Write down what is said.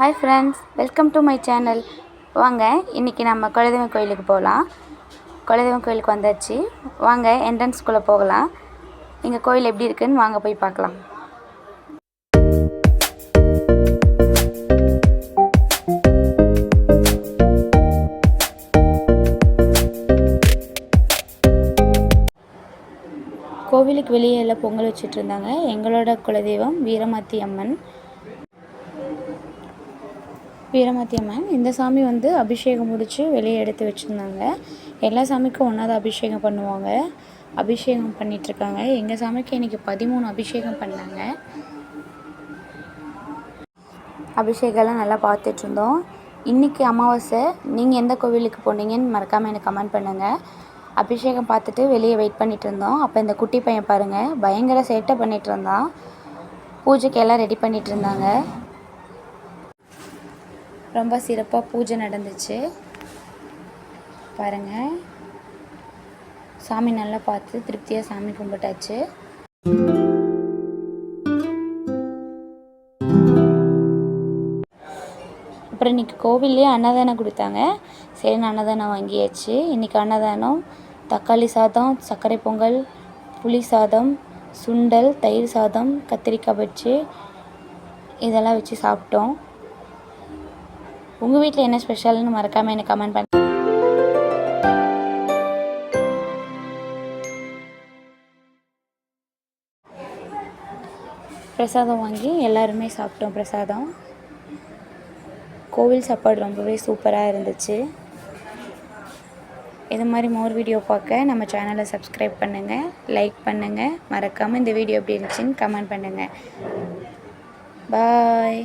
Hi friends, welcome to my channel. வாங்க இன்னைக்கு நம்ம குலதெய்வம் கோயிலுக்கு போகலாம். குலதெய்வம் கோயிலுக்கு வந்தாச்சு. வாங்க என்ட்ரன்ஸ்குள்ளே போகலாம். இங்கே கோயில் எப்படி இருக்குன்னு வாங்க போய் பார்க்கலாம். கோவிலுக்கு வெளியே எல்லாம் பொங்கல் வச்சுட்டு இருந்தாங்க. எங்களோட குலதெய்வம் வீரமாத்தி அம்மன். இந்த சாமி வந்து அபிஷேகம் முடித்து வெளியே எடுத்து வச்சுருந்தாங்க. எல்லா சாமிக்கும் ஒன்றா தான் அபிஷேகம் பண்ணுவாங்க. அபிஷேகம் பண்ணிகிட்ருக்காங்க. எங்கள் சாமிக்கு இன்றைக்கி 13 அபிஷேகம் பண்ணாங்க. அபிஷேகம்லாம் நல்லா பார்த்துட்ருந்தோம். இன்றைக்கி அமாவாசை. நீங்கள் எந்த கோவிலுக்கு போனீங்கன்னு மறக்காமல் எனக்கு கமெண்ட் பண்ணுங்கள். அபிஷேகம் பார்த்துட்டு வெளியே வெயிட் பண்ணிகிட்டு இருந்தோம். அப்போ இந்த குட்டி பையன் பாருங்கள், பயங்கர சேட்டை பண்ணிகிட்டு இருந்தான். பூஜைக்கு எல்லாம் ரெடி பண்ணிகிட்டு இருந்தாங்க. ரொம்ப சிறப்பாக பூஜை நடந்துச்சு. பாருங்கள், சாமி நல்லா பார்த்து திருப்தியாக சாமி கும்பிட்டாச்சு. அப்புறம் இன்றைக்கி கோவில்லே அன்னதானம் கொடுத்தாங்க. சரி, அன்னதானம் வாங்கியாச்சு. இன்றைக்கி அன்னதானம் தக்காளி சாதம், சர்க்கரை பொங்கல், புளி சாதம், சுண்டல், தயிர் சாதம், கத்திரிக்காய் பஜ்ஜி இதெல்லாம் வச்சு சாப்பிட்டோம். உங்கள் வீட்டில் என்ன ஸ்பெஷல்னு மறக்காமல் எனக்கு கமெண்ட் பண்ணி. பிரசாதம் வாங்கி எல்லாருமே சாப்பிட்டோம். பிரசாதம் கோவில் சாப்பாடு ரொம்பவே சூப்பராக இருந்துச்சு. இது மாதிரி மோர் வீடியோ பார்க்க நம்ம சேனலை சப்ஸ்கிரைப் பண்ணுங்கள், லைக் பண்ணுங்கள். மறக்காமல் இந்த வீடியோ எப்படி இருந்துச்சுன்னு கமெண்ட் பண்ணுங்கள். பாய்.